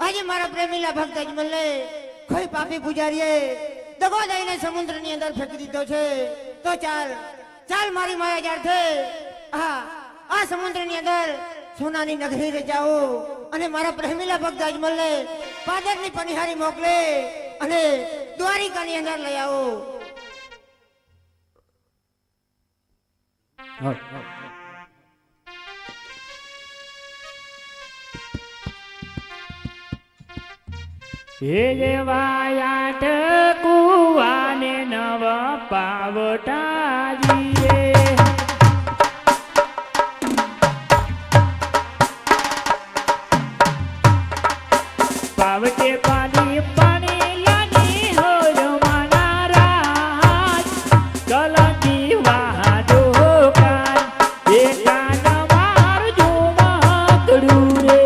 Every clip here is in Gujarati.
આજે મારા પ્રેમીલા ભક્ત અજમલને કોઈ પાપી પૂજારીએ દગો દઈને સમુદ્રની અંદર ફેંકી દીધો છે. તો ચાલ ચાલ મારી માયા જાળથે આ સમુદ્રની અંદર સોનાની નગરી રચાવો અને મારા પ્રેમીલા ભક્ત અજમલને પાદરની પનિહારી મોકલે અને દ્વારિકાની અંદર લઈ આવો. હે દેવાયાઠ કુવાને નવ પાવટાજીએ પાવટે પાણી પાણી લાની હોય માના રાજ કલકી વાડો કાન એ કાન માર જો માકડું રે.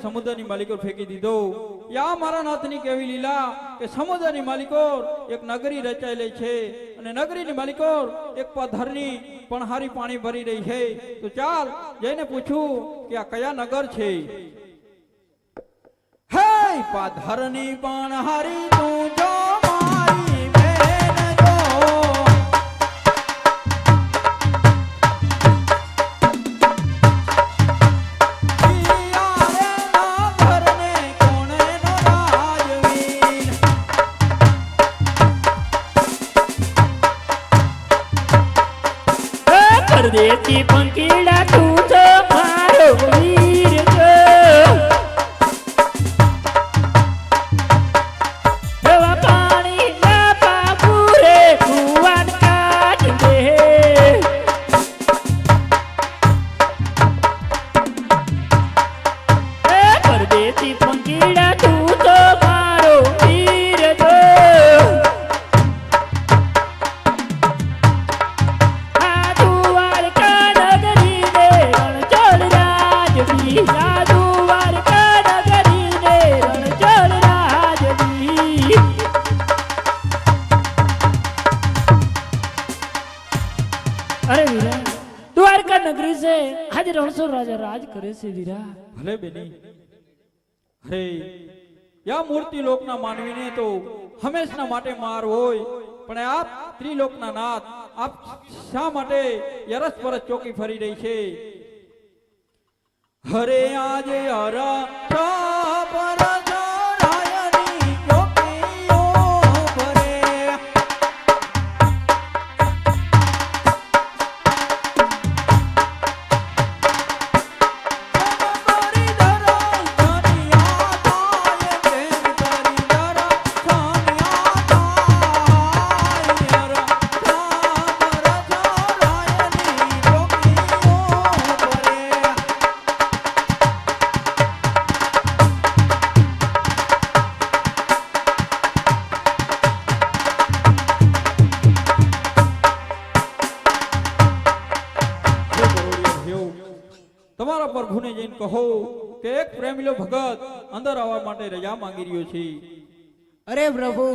સમુદ્રની માલિકો ફેંકી દીધો. યા મારા નાથની કેવી લીલા કે સમુદ્રની માલિકો એક નગરી રચાઈ લે છે અને નગરીની માલિકો એક પથ્થરની પણ હારી પાણી ભરી રહી છે. તો ચાલ જઈને પૂછું કે આ કયા નગર છે. હે પથ્થરની પણ હારી તું જો મારી બેન જો પરદેશી પંખીડા તું તો મારો વીર જો એવા પાણી ના પાપુરે કુવાન કાઢ દે. પરદેશી પંખીડા તું તો મારો વીર જો દ્વારકા નગરી છે આજે રણછોડ રાજા રાજ કરે છે વીરા. ભલે બેની. અરે યા મૂર્તિ લોકના માનવીને તો હંમેશના માટે માર હોય, પણ આપ ત્રિલોકના નાથ આપ શા માટે યરસ પરસ ચોકી ફરી રહી છે? હરે આજે હરા પર જોરાયની ચોકીઓ ભરે તમારા પ્રભુને જઈને કહો કે એક પ્રેમીલો ભગત અંદર આવવા માટે રજા માંગી રહ્યો છે. અરે પ્રભુ,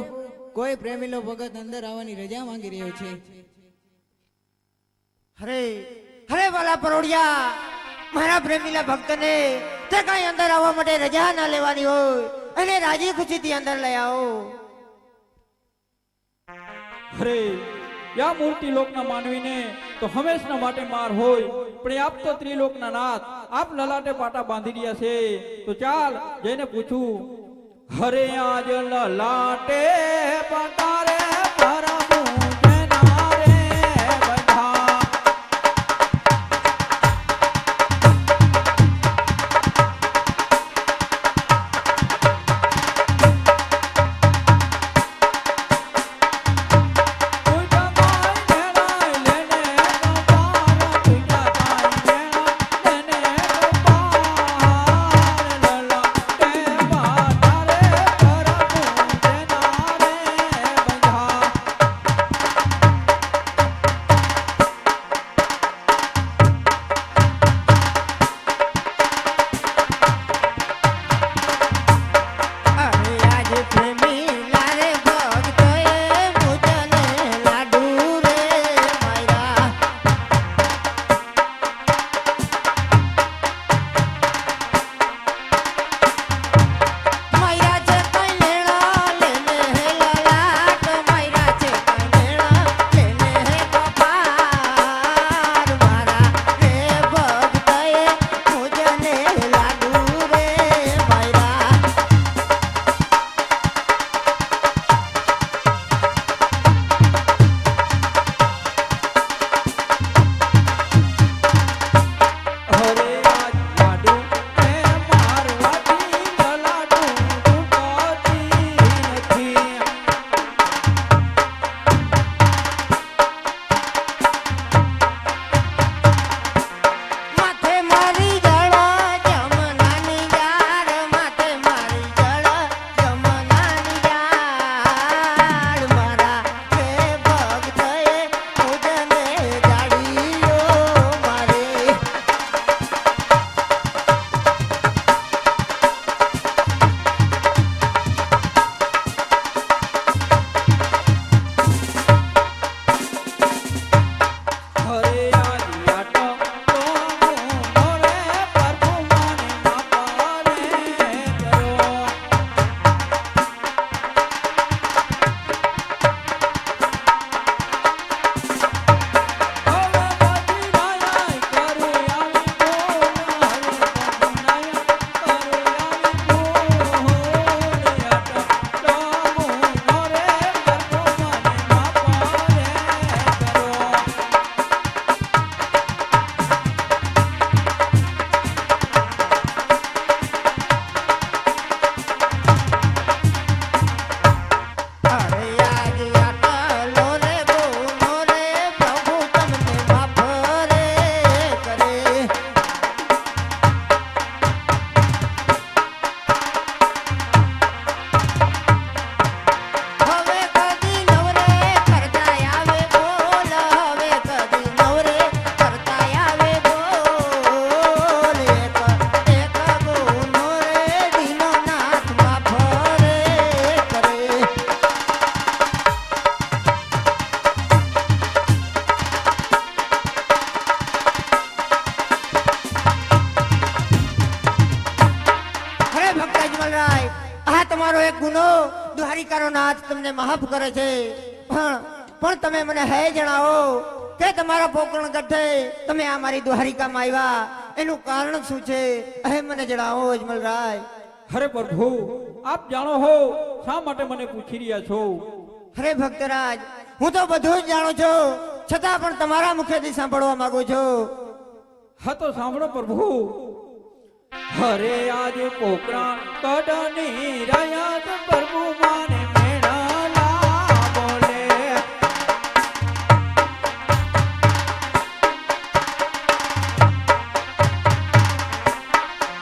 કોઈ પ્રેમીલો ભગત અંદર આવવાની રજા માંગી રહ્યો છે. અરે અરે વાલા પરોડિયા, મારા પ્રેમીલા ભક્તને તે કઈ અંદર આવવા માટે રજા ના લેવાની હોય અને રાજી ખુશીથી અંદર લઈ આવો. અરે યા મૂર્તિ લોકના માનવીને તો હંમેશના માટે માર હોય, પણ આપ તો ત્રિલોકના નાથ, આપ લલાટે પાટા બાંધી રહ્યા છે. તો ચાલ જઈને પૂછું. હરે આજ લલાટે પાટા રે પ્રભુ જેના રે બધા. તમારો એક ગુનો દ્વારિકાનો નાથ તમને માફ કરે છે, પણ તમે મને હે જણાવો કે તમારા પોકરણ ગઢે તમે આ મારી દ્વારિકામાં આવ્યા એનું કારણ શું છે? હે મને જણાવો અજમલરાય. હરે પ્રભુ, આપ જાણો હો શા માટે મને પૂછી રહ્યા છો? હરે ભક્તરાજ, હું તો બધું જ જાણું છું, છતાં પણ તમારા મુખેથી સાંભળવા માંગુ છું. હા તો સાંભળો પ્રભુ. હરે આજ પોકરણ કડની રયાત પ્રભુ માને મેળા બોલે.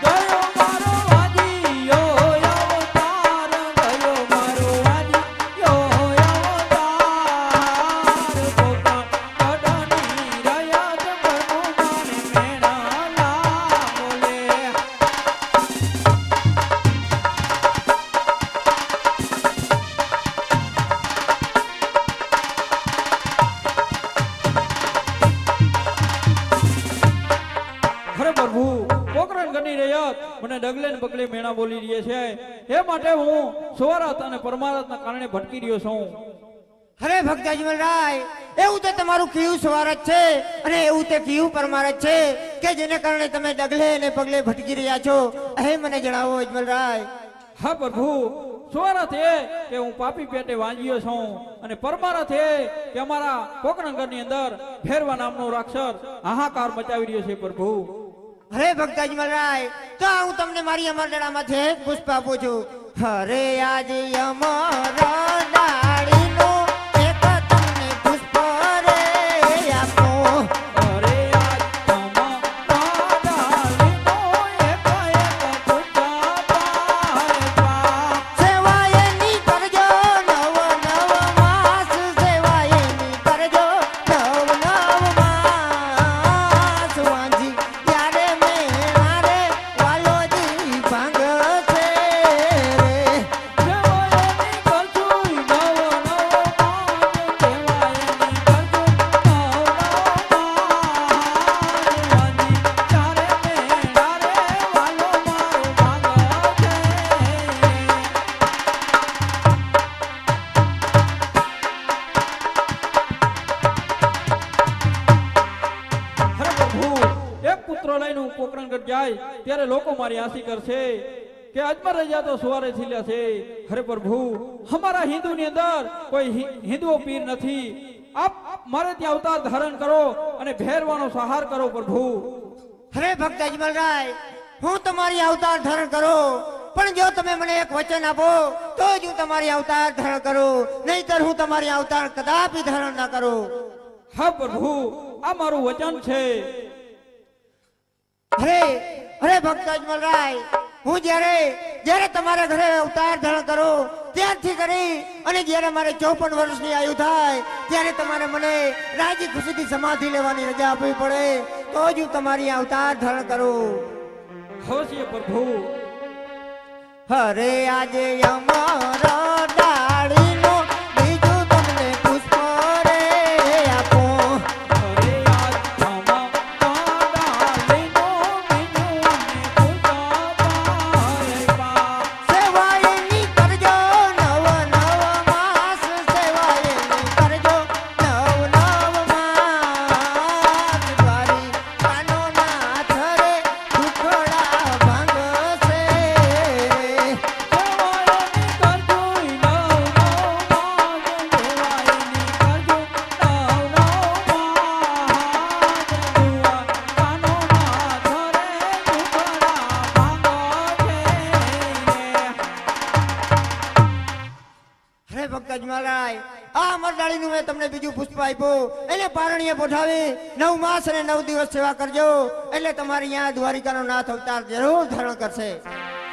ગયો મારો વાદીયો અવતાર, ગયો મારો વાદીયો અવતાર. પોકરણ કડની રયાત પ્રભુ માને મેળા રેયત મને ડગલે ને પગલે મેણા બોલી રહી છે, એ માટે હું સ્વરત અને પરમારથના કારણે ભટકી રહ્યો છું. અરે ભક્ત અજમલરાય, એવું તો તમારું કયું સ્વારથ છે અને એવું તે કયું પરમારથ છે કે જેને કારણે તમે ડગલે અને પગલે ભટકી રહ્યા છો, એ મને જણાવો અજમલરાય. હા પ્રભુ, સ્વરથ એ કે હું પાપી પેટે વાંજ્યો છું અને પરમારથ એ કે અમારા કોકરણગઢની અંદર ફેરવા નામનો રાક્ષસ હાહાકાર મચાવી રહ્યો છે પ્રભુ. અરે ભક્ત અજમલરાય, તો હું તમને મારી અમરડામાંથી એક પુષ્પ આપું છું. હરે આજે અમર ડાળીનો એક તમને પુષ્પ રે આપું. અરે આજ તમારા ડાળીનો એક પુષ્પ પાય. સેવા એની કરજો નવ નવ માસ, સેવા એની કરજો નવ નવ માસ. વાંજી યારે મેણા રે વાલોજી ભાંગ છે રે. સેવાયની કરજું નવ નવ માસ, સેવાયની કરજું નવ નવ કોકરણગઢ જાય ત્યારે લોકો મારી આશી કરશે કે અજમર રજા તો સુવારે થીલ્યા છે. હરે પ્રભુ, અમારા હિન્દુની અંદર કોઈ હિન્દુઓ પીર નથી. આપ મારે ત્યાં અવતાર ધારણ કરો અને ભેરવાનો સહાર કરો પ્રભુ. અરે ભક્ત અજમલરાય, હું તમારી અવતાર ધારણ કરું, પણ જો તમે મને એક વચન આપો તો જ હું તમારી અવતાર ધારણ કરું, નહીતર હું તમારી અવતાર કદાપી ધારણ ના કરું. હા પ્રભુ, આ મારું વચન છે. અરે અરે ભક્ત અજમલરાય, હું જ્યારે તમારા ઘરે અવતાર ધારણ કરું ત્યારથી કરી અને જ્યારે મારે 54 વર્ષની આયુ થાય ત્યારે તમારે મને રાજી ખુશીથી સમાધિ લેવાની રજા આપવી પડે તો જ હું તમારી અવતાર ધારણ કરું. અવશ્ય પ્રભુ. હરે આજે અમર ડાળીનો બીજું તમને પુષ્પ રે આપું. અરે આજ તમારા ડાળીનો બીજું પુષ્પ પાય. સેવા એની કરજો નવ નવ માસ, સેવા એની કરજો નવ નવ માસ. દ્વારી કાનો નાથ રે દુખડા ભાંગશે. હે ભક્ત અજમલરાય, આ અમરડાળીનું મેં તમને બીજું પુષ્પ આપ્યું, એને પારણીએ પોઠાવી 9 માસ અને 9 દિવસ સેવા કરજો, એટલે તમારી અહીંયા દ્વારિકાનો નાથ અવતાર જરૂર ધારણ કરશે.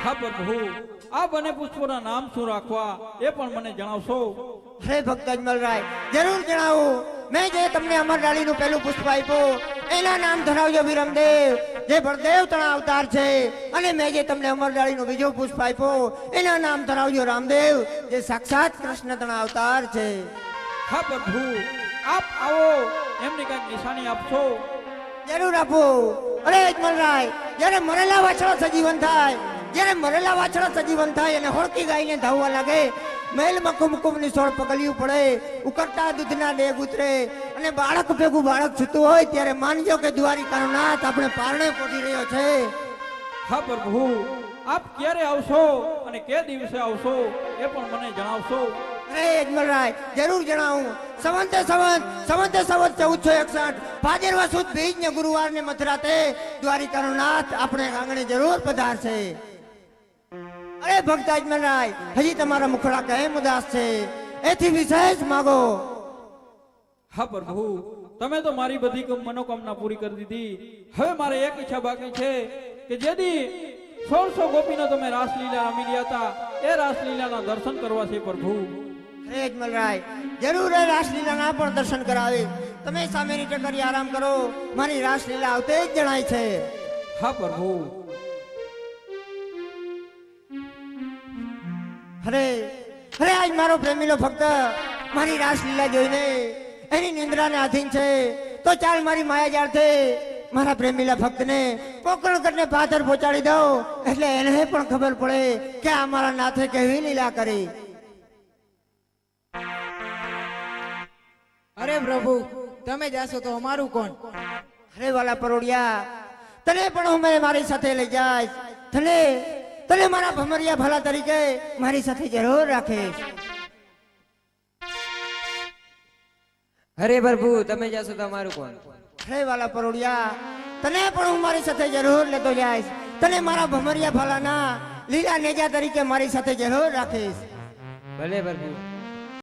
હા પ્રભુ, આ બંને પુષ્પોના નામ શું રાખવા એ પણ મને જણાવશો. હે ભક્ત અજમલરાય, જરૂર જણાવું. મેં જે તમને અમરડાળીનું પહેલું પુષ્પ આપ્યું એના નામ ધરાવજો વિરમદેવ, જે બળદેવ તણા અવતાર છે, અને મેં જે તમને અમરડાળીનું બીજું પુષ્પ આપ્યું એના નામ ધરાવજો રામદેવ, જે સાક્ષાત કૃષ્ણ તણા અવતાર છે. હા પ્રભુ, આપ આવો એમની કઈક નિશાની આપશો. જરૂર આપો. અરે અજમલરાય, જ્યારે મરેલા વાછડા સજીવન થાય, જ્યારે મરેલા વાછડા સજીવન થાય અને હોળકી ગાયને ધાવવા લાગે, મહેલમાં કુમકુમની સોળ પગલિયું પડે, ઉકળતા દૂધના ડેગ ઉતરે અને બાળક ભેગું બાળક છૂટું હોય, ત્યારે માનજો કે દ્વારિકાનો નાથ આપણે પારણે પહોંચી રહ્યો છે. હા પ્રભુ, આપ ક્યારે આવશો અને કે દિવસે આવશો એ પણ મને જણાવશો. અરે અજમલરાય, જરૂર જણાવું. સંવંતે સંવત 1461 ભાદરવા સુદ બીજ ને ગુરુવાર ને મથરાતે દ્વારિકાનો નાથ આપણે આંગણે જરૂર પધારશે. અરે ભક્ત અજમલરાય, હજી તમારા મુખડા કેમ ઉદાસ છે? એથી વિશેષ માગો. હા પ્રભુ, તમે તો મારી બધી મનોકામના પૂરી કરી દીધી. હવે મારે એક ઈચ્છા બાકી છે કે જેથી 1600 ગોપીનો તમે રાસલીલા રમી રહ્યા હતા એ રાસલીલાના દર્શન કરવા છે પ્રભુ. અરે અજમલરાય, જરૂર એ રાસલીલાના પણ દર્શન કરાવે. તમે સામેની ટકરી આરામ કરો, મારી રાસલીલા આવતે જ જણાય છે. હા પ્રભુ. અરે અરે આજ મારો પ્રેમીલો ભક્ત મારી રાસલીલા જોઈને એની નિંદ્રાને આધીન છે, તો ચાલ મારી માયાજાળથી મારા પ્રેમીલા ભક્તને પોકળ કરીને પાથર પહોંચાડી દઉં એટલે એને પણ ખબર પડે કે આ મારા નાથે કેવી લીલા કરી. અરે પ્રભુ તમે જાશો તો અમારું કોણ? અરે વાલા પરોડિયા, તને પણ હું મારી સાથે લઈ જઈશ. તને તને મારા ભમરિયા ભલા તરીકે મારી સાથે જરૂર રાખીશ. અરે પ્રભુ તમે જાશો તો અમારું કોણ? અરે વાલા પરોડિયા, તને પણ હું મારી સાથે જરૂર લેતો જઈશ. તને મારા ભમરિયા ભલાના લીલા નેજા તરીકે મારી સાથે જરૂર રાખીશ. ભલે પ્રભુ.